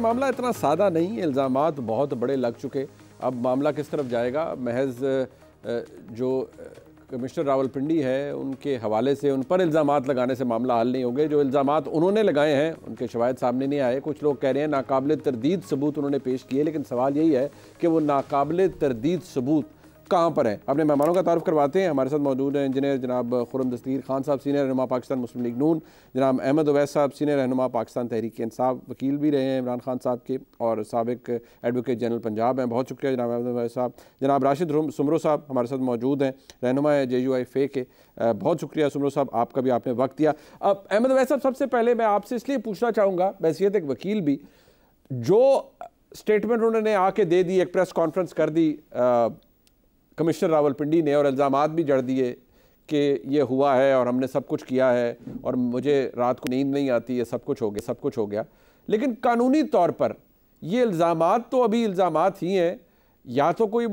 मामला इतना सादा नहीं, इल्ज़ामात बहुत बड़े लग चुके। अब मामला किस तरफ जाएगा, महज जो कमिश्नर रावलपिंडी है उनके हवाले से उन पर इल्ज़ामात लगाने से मामला हल नहीं होंगे। जो इल्ज़ामात उन्होंने लगाए हैं उनके शवाहिद सामने नहीं आए। कुछ लोग कह रहे हैं नाकाबिल तरदीद सबूत उन्होंने पेश किए, लेकिन सवाल यही है कि वो नाकाबिल तरदीद सबूत कहाँ पर है। अपने मेहमानों का तारुफ करवाते हैं। हमारे साथ मौजूद हैं इंजीनियर जनाब खुर्रम दस्तगीर खान साहब, सीनियर रहनुमा पाकिस्तान मुस्लिम लीग नून, जनाब अहमद उवैस साहब, सीनियर रहनुमा पाकिस्तान तहरीक इंसाफ, वकील भी रहे हैं इमरान खान साहब के और साबिक एडवोकेट जनरल पंजाब हैं। बहुत शुक्रिया जनाब अहमद उवैस साहब। जनाब राशिद सुमरो साहब हमारे साथ मौजूद हैं, रहनुमा JUI के। बहुत शुक्रिया सुमरो साहब, आपका भी आपने वक्त दिया। अब अहमद उवैस साहब, सबसे पहले मैं आपसे इसलिए पूछना चाहूँगा, बैसियत एक वकील भी, जो स्टेटमेंट उन्होंने आके दे दी, एक प्रेस कॉन्फ्रेंस कर दी कमिश्नर रावलपिंडी ने और इल्ज़ामात भी जड़ दिए कि ये हुआ है और हमने सब कुछ किया है और मुझे रात को नींद नहीं आती, ये सब कुछ हो गया। लेकिन कानूनी तौर पर ये इल्ज़ामात तो अभी इल्ज़ामात ही हैं। या तो कोई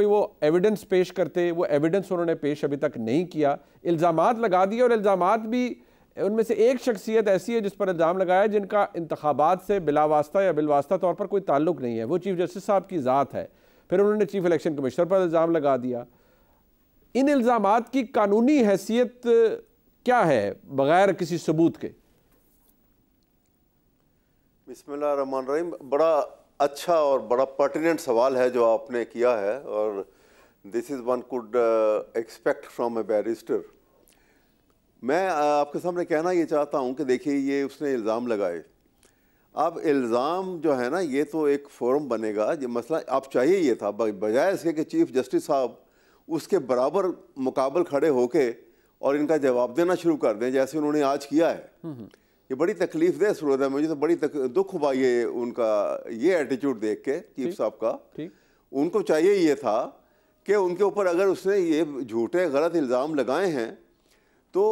वो एविडेंस पेश करते, वो एविडेंस उन्होंने पेश अभी तक नहीं किया, इल्ज़ामात लगा दिए। और इल्ज़ामात भी उनमें से एक शख्सियत ऐसी है जिस पर इल्ज़ाम लगाया जिनका इंतखाबात से बिलावास्ता या बिलवास्ता तौर पर कोई ताल्लुक नहीं है, वो चीफ जस्टिस साहब की ज़ात है। फिर उन्होंने चीफ इलेक्शन कमिश्नर पर इल्ज़ाम लगा दिया। इन इल्ज़ामात की कानूनी हैसियत क्या है बगैर किसी सबूत के? बिस्मिल्लाहिर्रहमानिर्रहीम, बड़ा अच्छा और बड़ा पर्टिनेंट सवाल है जो आपने किया है, और this is one could expect from A barrister. मैं आपके सामने कहना ये चाहता हूँ कि देखिए, ये उसने इल्ज़ाम लगाए। अब इल्ज़ाम जो है ना, ये तो एक फोरम बनेगा। ये मसला अब चाहिए ये था, बजाय इसके कि चीफ जस्टिस साहब उसके बराबर मुकाबल खड़े होके और इनका जवाब देना शुरू कर दें जैसे उन्होंने आज किया है। ये बड़ी तकलीफ दे सूरत है। मुझे तो बड़ी दुख हुआ ये उनका ये एटीट्यूड देख के चीफ साहब का। उनको चाहिए ये था कि उनके ऊपर अगर उसने ये झूठे गलत इल्ज़ाम लगाए हैं तो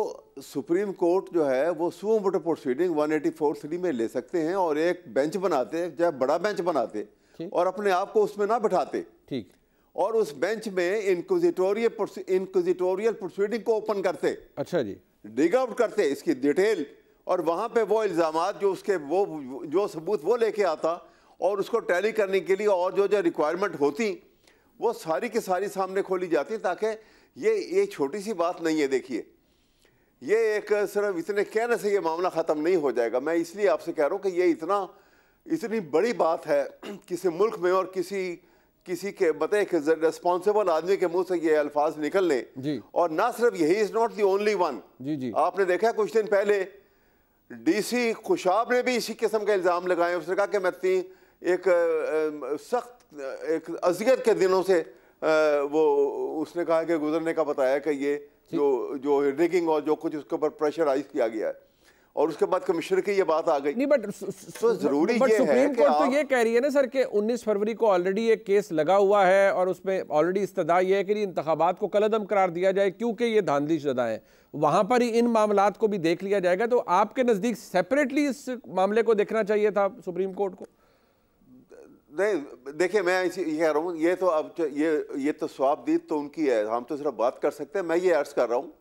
सुप्रीम कोर्ट जो है वो सुओ मोटो प्रोसीडिंग 184(3) में ले सकते हैं और एक बेंच बनाते, चाहे बड़ा बेंच बनाते और अपने आप को उसमें ना बिठाते, ठीक, और उस बेंच में इंक्विजिटोरियल प्रोसीडिंग को ओपन करते। अच्छा जी, डिग आउट करते इसकी डिटेल, और वहां पे वो इल्जामात जो उसके वो जो सबूत वो लेके आता और उसको टैली करने के लिए और जो जो रिक्वायरमेंट होती वो सारी की सारी सामने खोली जाती, ताकि ये छोटी सी बात नहीं है। देखिए, ये एक सिर्फ इतने कहने से ये मामला ख़त्म नहीं हो जाएगा। मैं इसलिए आपसे कह रहा हूँ कि ये इतनी बड़ी बात है किसी मुल्क में, और किसी के बताए कि रिस्पॉन्सिबल आदमी के मुंह से ये अल्फाज निकलने, और ना सिर्फ यही, is not the only one. आपने देखा कुछ दिन पहले DC खुशाब ने भी इसी किस्म के इल्ज़ाम लगाए। उसने कहा कि मैं एक सख्त एक अज़ियत के दिनों से वो उसने कहा कि गुजरने का बताया कि ये जो रिगिंग और जो कुछ उसके ऊपर प्रेशराइज किया गया है, और उसके बाद कमिश्नर की ये बात आ गई। नहीं, बट तो जरूरी ये है सुप्रीम कोर्ट तो ये कह रही है ना सर कि 19 फरवरी को ऑलरेडी एक केस लगा हुआ है और उसमें ऑलरेडी इस्तदा ये है कि इंतखाबात को कलअदम करार दिया जाए क्योंकि ये धांधली शुदा है, वहां पर ही इन मामलात को भी देख लिया जाएगा। तो आपके नजदीक सेपरेटली इस मामले को देखना चाहिए था सुप्रीम कोर्ट को? नहीं, देखिए, मैं ये कह रहा हूँ, ये तो अब ये तो स्वाबदीद तो उनकी है, हम तो सिर्फ बात कर सकते हैं। मैं ये अर्ज कर रहा हूँ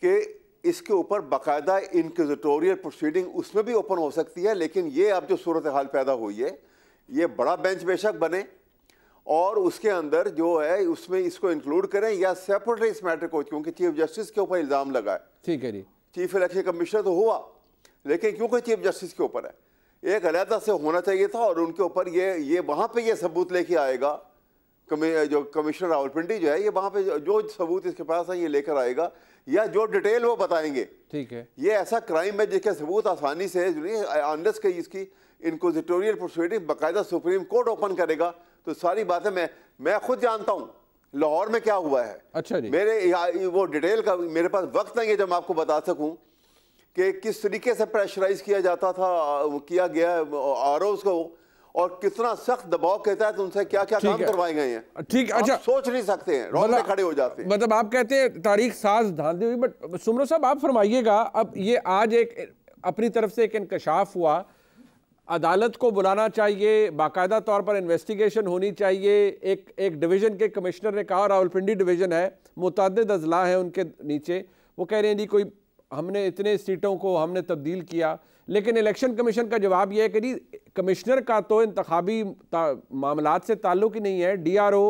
कि इसके ऊपर बाकायदा इंक्विजिटोरियल प्रोसीडिंग उसमें भी ओपन हो सकती है, लेकिन ये अब जो सूरत हाल पैदा हुई है, ये बड़ा बेंच बेशक बने और उसके अंदर जो है उसमें इसको इंक्लूड करें या सेपरेटली इस मैटर को, क्योंकि चीफ जस्टिस के ऊपर इल्ज़ाम लगा है। ठीक है जी, चीफ इलेक्शन कमिश्नर तो हुआ, लेकिन क्योंकि चीफ जस्टिस के ऊपर है, एक अलहदा से होना चाहिए था। और उनके ऊपर ये वहाँ पे ये सबूत लेके आएगा जो कमिश्नर रावलपिंडी जो है, ये वहाँ पे जो सबूत इसके पास है ये लेकर आएगा, या जो डिटेल वो बताएंगे। ठीक है, ये ऐसा क्राइम है जिसके सबूत आसानी से अनलेस के इसकी इंक्विजिटोरियल प्रोसीडिंग बाकायदा सुप्रीम कोर्ट ओपन करेगा तो सारी बातें मैं खुद जानता हूँ लाहौर में क्या हुआ है। अच्छा जी, मेरे वो डिटेल का मेरे पास वक्त नहीं है जब मैं आपको बता सकूँ कि किस तरीके से प्रेशराइज किया जाता था, किया गया आरओज़ को, और कितना सख्त दबाव के तहत उनसे क्या क्या काम करवाए गए हैं। ठीक, अच्छा, सोच नहीं सकते हैं, रोड खड़े हो जाते हैं। मतलब आप कहते हैं तारीख साज धांधली हुई, बट सुमरो साहब आप फरमाइएगा, अब ये आज एक अपनी तरफ से एक इंकशाफ हुआ, अदालत को बुलाना चाहिए, बाकायदा तौर पर इन्वेस्टिगेशन होनी चाहिए। एक डिवीजन के कमिश्नर ने कहा, रावलपिंडी डिवीजन है, मुतअद्दिद अजला है उनके नीचे, वो कह रहे हैं जी कोई हमने इतने सीटों को हमने तब्दील किया, लेकिन इलेक्शन कमीशन का जवाब यह है कि नहीं, कमिश्नर का तो इंतखाबी मामलात से ताल्लुक ही नहीं है। DRO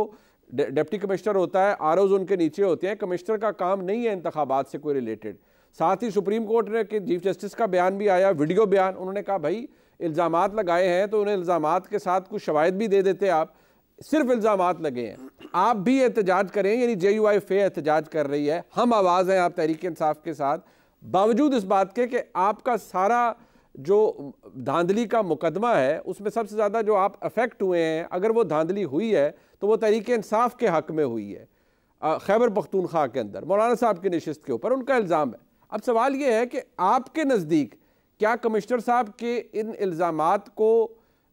डिप्टी कमिश्नर होता है, ROs उनके नीचे होते हैं, कमिश्नर का काम नहीं है इंतखाबात से कोई रिलेटेड। साथ ही सुप्रीम कोर्ट ने कि चीफ जस्टिस का बयान भी आया, वीडियो बयान, उन्होंने कहा भाई इल्ज़ामात लगाए हैं तो उन्हें इल्ज़ामात के साथ कुछ शवाहिद भी दे देते, आप सिर्फ इल्ज़ामात लगे हैं, आप भी एहतजाज करें। यानी JUIF एहतजाज कर रही है, हम आवाज़ हैं आप तहरीक इंसाफ के साथ, बावजूद इस बात के कि आपका सारा जो धांधली का मुकदमा है उसमें सबसे ज़्यादा जो आप अफेक्ट हुए हैं, अगर वो धांधली हुई है तो वो तहरीक इंसाफ के हक़ में हुई है, खैबर पख्तूनख्वा के अंदर मौलाना साहब की नशिस्त के ऊपर उनका इल्ज़ाम है। अब सवाल ये है कि आपके नज़दीक क्या कमिश्नर साहब के इन इल्ज़ामात को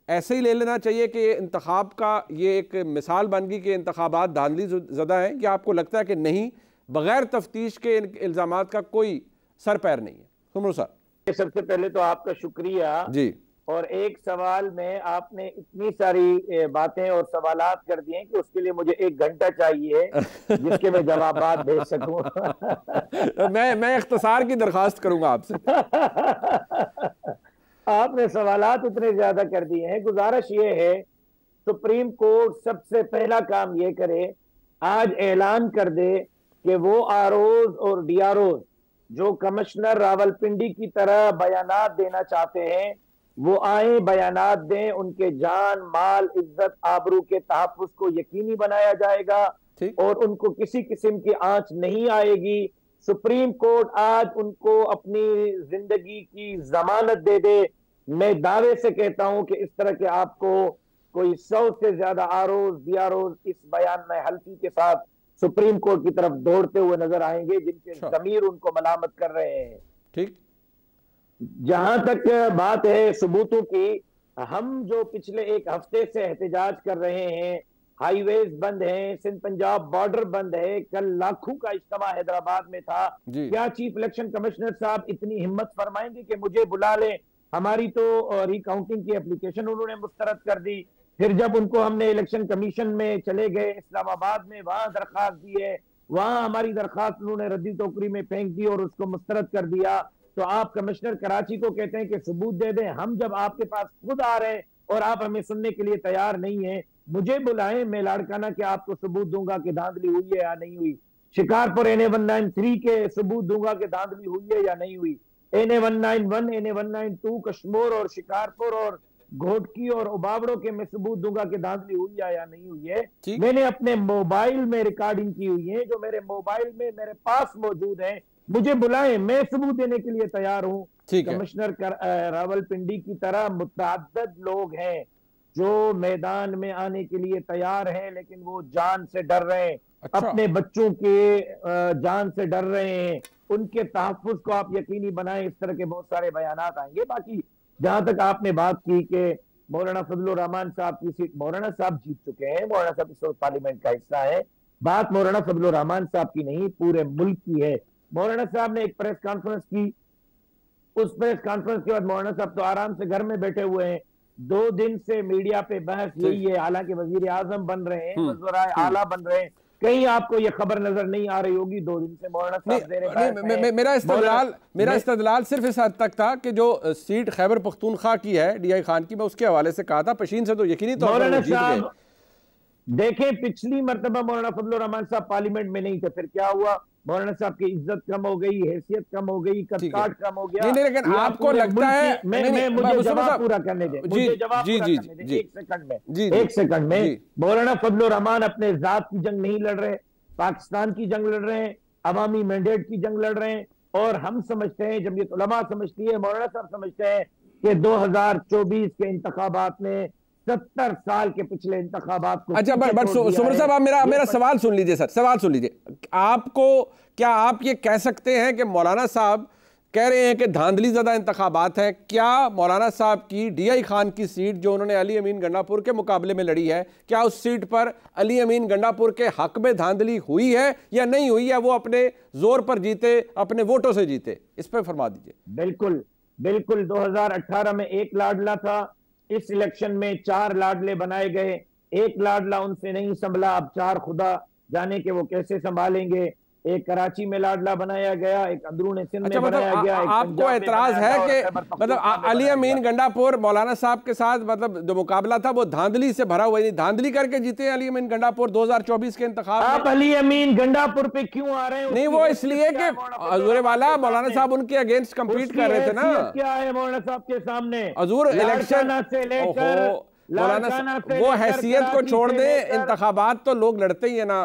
ऐसे ही ले लेना चाहिए कि इंतखाब का ये एक मिसाल बन गई कि इंतखाबात धांधली ज़दा हैं, या आपको लगता है कि नहीं, बग़ैर तफ्तीश के इन इल्ज़ामात का कोई सर पैर नहीं है? सुमरू साहब, सबसे पहले तो आपका शुक्रिया जी। और एक सवाल में आपने इतनी सारी बातें और सवालात कर दिए कि उसके लिए मुझे 1 घंटा चाहिए जिसके मैं जवाबात भेज सकूं। मैं इख्तिसार की दरखास्त करूंगा आपसे। आपने सवालात इतने ज्यादा कर दिए हैं। गुजारिश ये है सुप्रीम कोर्ट सबसे पहला काम ये करे, आज ऐलान कर दे कि वो ROs और DROs जो कमिश्नर रावलपिंडी की तरह बयानात देना चाहते हैं वो आए, बयानात दें, उनके जान माल इज्जत आबरू के तहफ्फुज़ को यकीनी बनाया जाएगा और उनको किसी किस्म की आंच नहीं आएगी। सुप्रीम कोर्ट आज उनको अपनी जिंदगी की जमानत दे दे। मैं दावे से कहता हूं कि इस तरह के आपको कोई 100 से ज्यादा ROs DROs इस बयान में हल्फी के साथ सुप्रीम कोर्ट की तरफ दौड़ते हुए नजर आएंगे जिनके ज़मीर उनको मलामत कर रहे हैं। ठीक, जहां तक बात है सबूतों की, हम जो पिछले 1 हफ्ते से एहतजाज कर रहे हैं, हाईवेज बंद हैं, सिंध पंजाब बॉर्डर बंद है, कल लाखों का इज्तिमा हैदराबाद में था। क्या चीफ इलेक्शन कमिश्नर साहब इतनी हिम्मत फरमाएंगे कि मुझे बुला लें? हमारी तो रिकाउंटिंग की एप्लीकेशन उन्होंने मुस्तरद कर दी। फिर जब उनको हमने इलेक्शन कमीशन में चले गए इस्लामाबाद में, वहां दरखास्त दी है, वहां हमारी दरखास्त उन्होंने रद्दी टोकरी में फेंक दी और उसको मुस्तरद कर दिया। तो आप कमिश्नर कराची को कहते हैं कि सबूत दे दें। हम जब आपके पास खुद आ रहे हैं और आप हमें सुनने के लिए तैयार नहीं है, मुझे बुलाएं, मैं लाड़काना के आपको सबूत दूंगा कि धांधली हुई है या नहीं हुई। शिकारपुर NA 193 के सबूत दूंगा कि धांधली हुई है या नहीं हुई। NA 191 NA 192 कश्मीर और शिकारपुर और घोटकी और उबावड़ों के मैं सबूत दूंगा कि धांधली हुई है या नहीं हुई है। मैंने अपने मोबाइल में रिकॉर्डिंग की हुई है, जो मेरे मोबाइल में मेरे पास मौजूद है। मुझे बुलाएं, मैं सबूत देने के लिए तैयार हूं। कमिश्नर रावलपिंडी की तरह मुतअद्दिद लोग हैं जो मैदान में आने के लिए तैयार हैं, लेकिन वो जान से डर रहे हैं। अपने बच्चों के जान से डर रहे हैं। उनके तहफ्फुज़ को आप यकीनी बनाएं। इस तरह के बहुत सारे बयानात आएंगे। बाकी जहां तक आपने बात की कि मौलाना फजलुर रहमान साहब की सीट, मौलाना साहब जीत चुके हैं, मौलाना साहब इस वक्त पार्लियामेंट का हिस्सा है। बात मौलाना फजलुर रहमान साहब की नहीं, पूरे मुल्क की है। मौलाना साहब ने एक प्रेस कॉन्फ्रेंस की, उस प्रेस कॉन्फ्रेंस के बाद मौलाना साहब तो आराम से घर में बैठे हुए हैं। 2 दिन से मीडिया पे बहस यही है, हालांकि वजीर आजम बन रहे हैं, वज़ीर आला बन रहे हैं, कहीं आपको ये खबर नजर नहीं आ रही होगी। 2 दिन से मौलाना साहब मेरा इस्तदलाल सिर्फ इस हद तक था कि जो सीट खैबर पख्तूनख्वा की है DI खान की, मैं उसके हवाले से कहा था, पशीन से तो यकीनी तौर पर जीत गए। देखें, पिछली मर्तबा मौलाना फजलुर रहमान साहब पार्लियामेंट में नहीं थे, फिर क्या हुआ? मौलाना साहब की इज्जत कम हो गई, हैसियत कम हो गई, कद-काठ कम हो गया। नहीं, लेकिन आपको लगता है, मुझे जवाब पूरा करने दें, मुझे जवाब पूरा करने दें 1 सेकंड में। मौलाना फजलुर रहमान अपने जात की जंग नहीं लड़ रहे, पाकिस्तान की जंग लड़ रहे हैं, अवामी मैंडेट की जंग लड़ रहे हैं। और हम समझते हैं, जमीयत उलमा समझती है, मौलाना साहब समझते हैं कि 2024 के इंतखाबात में 70 साल के पिछले इंतखाबात को। अच्छा, बट सुमर साहब, आप मेरा सवाल सुन लीजिए सर, सवाल सुन लीजिए। आपको क्या आप ये कह सकते हैं कि मौलाना साहब कह रहे हैं कि धांधली ज़्यादा इंतखाबात हैं? क्या मौलाना साहब की DI खान की सीट जो उन्होंने अली अमीन गंडापुर के मुकाबले में लड़ी है, क्या उस सीट पर अली अमीन गंडापुर के हक में धांधली हुई है या नहीं हुई है? वो अपने जोर पर जीते, अपने वोटों से जीते, इस पर फरमा दीजिए। बिल्कुल बिल्कुल। 2018 में 1 लाडला था, इस इलेक्शन में 4 लाडले बनाए गए। 1 लाडला उनसे नहीं संभला, अब 4 खुदा जाने के वो कैसे संभालेंगे। एक कराची में लाडला बनाया गया, एक अंदरून सिंध अच्छा, में बनाया गया, एक आपको पंजाब में एतराज बनाया है गया, कि और खैबर मतलब पख्तूनख्वा में अली बनाया अमीन गया। गंडापुर मौलाना साहब के साथ मतलब जो मुकाबला था वो धांधली से भरा हुआ, धांधली करके जीते हैं अली अमीन गंडापुर 2024 के इंतखाब में। आप अली अमीन गंडापुर पे क्यों आ रहे हैं? नहीं, वो इसलिए कि हजूर वाला मौलाना साहब उनके अगेंस्ट कम्पीट कर रहे थे ना। क्या है मौलाना साहब के सामने? हजूर इलेक्शन से लेकर मौलाना वो हैसियत को छोड़ दे, इंतखाबात तो लोग लड़ते ही है ना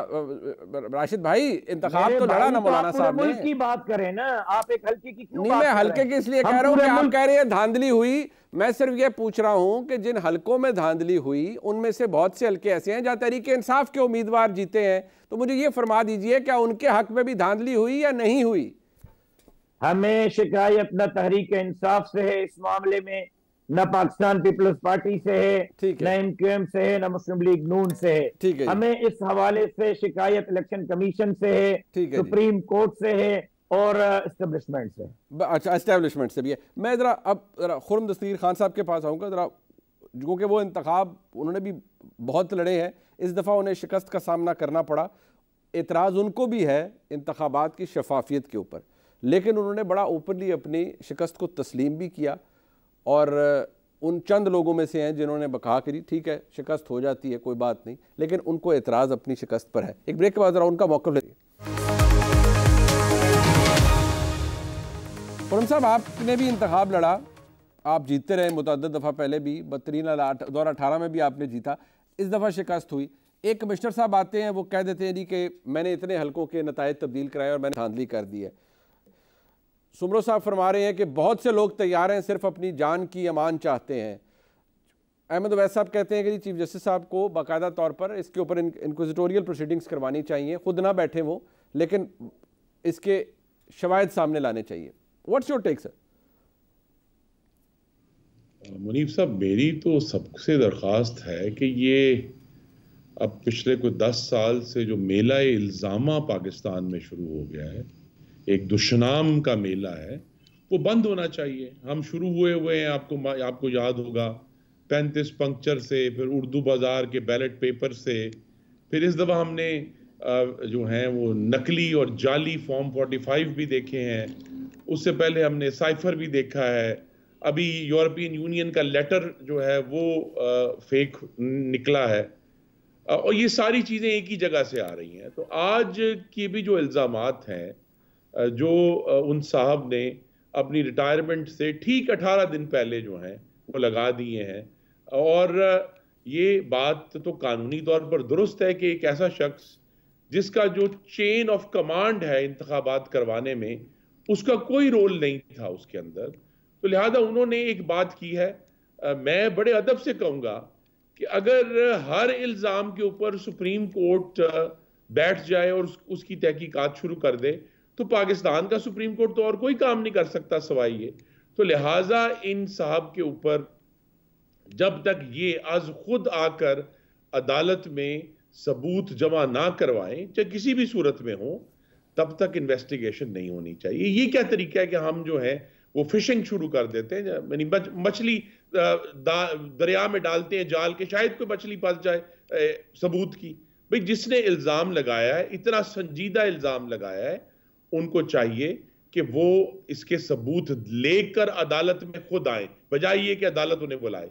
राशिद भाई, इंतखाब तो लड़ा ना मौलाना साहब ने। की बात करें ना, आप एक हल्के की क्यों? नहीं, मैं हल्के की इसलिए कह रहा हूँ कि आप कह रहे हैं धांधली हुई। मैं सिर्फ ये पूछ रहा हूं कि जिन हलकों में धांधली हुई उनमें से बहुत से हलके ऐसे हैं जहां तहरीक इंसाफ के उम्मीदवार जीते हैं, तो मुझे ये फरमा दीजिए क्या उनके हक में भी धांधली हुई या नहीं हुई? हमें शिकायत न तहरीक इंसाफ से है इस मामले में, न पाकिस्तान पीपल्स पार्टी से है, न एमक्यूएम से है, न मुस्लिम लीग नून से है। हमें इस हवाले से शिकायत इलेक्शन कमीशन से है, सुप्रीम कोर्ट से है और एस्टेब्लिशमेंट से। अच्छा, एस्टेब्लिशमेंट से भी है। मैं जरा खुर्रम दस्तगीर खान साहब के पास आऊँगा जरा, क्योंकि वो इंतखाब उन्होंने भी बहुत लड़े हैं, इस दफ़ा उन्हें शिकस्त का सामना करना पड़ा। एतराज़ उनको भी है इंतखाबात की शफाफियत के ऊपर, लेकिन उन्होंने बड़ा ओपनली अपनी शिकस्त को तस्लीम भी किया और उन चंद लोगों में से हैं जिन्होंने कहा कि ठीक है शिकस्त हो जाती है कोई बात नहीं, लेकिन उनको एतराज़ अपनी शिकस्त पर है। एक ब्रेक के बाद जरा उनका मौक़िफ़ लेंगे। खुर्रम साहब, आपने भी इंतखाब लड़ा, आप जीतते रहे मुतअद्दिद दफ़ा, पहले भी 2018 में भी आपने जीता, इस दफ़ा शिकस्त हुई। एक कमिश्नर साहब आते हैं, वो कह देते हैं जी कि मैंने इतने हलकों के नतायज तब्दील कराए और मैंने धांधली कर दी है। सुमरो साहब फरमा रहे हैं कि बहुत से लोग तैयार हैं, सिर्फ अपनी जान की अमान चाहते हैं। अहमद अवैस साहब कहते हैं कि चीफ जस्टिस साहब को बाकायदा तौर पर इसके ऊपर इंक्विजिटोरियल प्रोसीडिंग्स करवानी चाहिए, खुद ना बैठे वो, लेकिन इसके शवाहिद सामने लाने चाहिए। What's your take sir? Munif sahab, मेरी तो सबसे दरख्वास्त है कि ये अब पिछले कोई 10 साल से जो मेला इल्ज़ामा पाकिस्तान में शुरू हो गया है, एक दुश्मनाम का मेला है, वो बंद होना चाहिए। हम शुरू हुए हैं, आपको याद होगा 35 पंक्चर से, फिर उर्दू बाजार के बैलेट पेपर से, फिर इस दफ़ा हमने जो हैं वो नकली और जाली फॉर्म 45 भी देखे हैं, उससे पहले हमने साइफर भी देखा है, अभी यूरोपियन यूनियन का लेटर जो है वो फेक निकला है, और ये सारी चीज़ें एक ही जगह से आ रही हैं। तो आज की भी जो इल्ज़ामात हैं, जो उन साहब ने अपनी रिटायरमेंट से ठीक 18 दिन पहले जो हैं वो लगा दिए हैं, और ये बात तो कानूनी तौर पर दुरुस्त है कि एक ऐसा शख्स जिसका जो चेन ऑफ कमांड है इंतखाबात करवाने में, उसका कोई रोल नहीं था उसके अंदर, तो लिहाजा उन्होंने एक बात की है। मैं बड़े अदब से कहूँगा कि अगर हर इल्ज़ाम के ऊपर सुप्रीम कोर्ट बैठ जाए और उसकी तहकीकात शुरू कर दे, तो पाकिस्तान का सुप्रीम कोर्ट तो और कोई काम नहीं कर सकता सवाई ये। तो लिहाजा इन साहब के ऊपर जब तक ये आज खुद आकर अदालत में सबूत जमा ना करवाएं, चाहे किसी भी सूरत में हो, तब तक इन्वेस्टिगेशन नहीं होनी चाहिए। ये क्या तरीका है कि हम जो है वो फिशिंग शुरू कर देते हैं, यानी मछली दरिया में डालते हैं जाल के, शायद कोई मछली फंस जाए सबूत की। भाई, जिसने इल्जाम लगाया है, इतना संजीदा इल्जाम लगाया है, उनको चाहिए कि वो इसके सबूत लेकर अदालत में खुद आए, बजाय ये कि अदालत उन्हें बुलाए।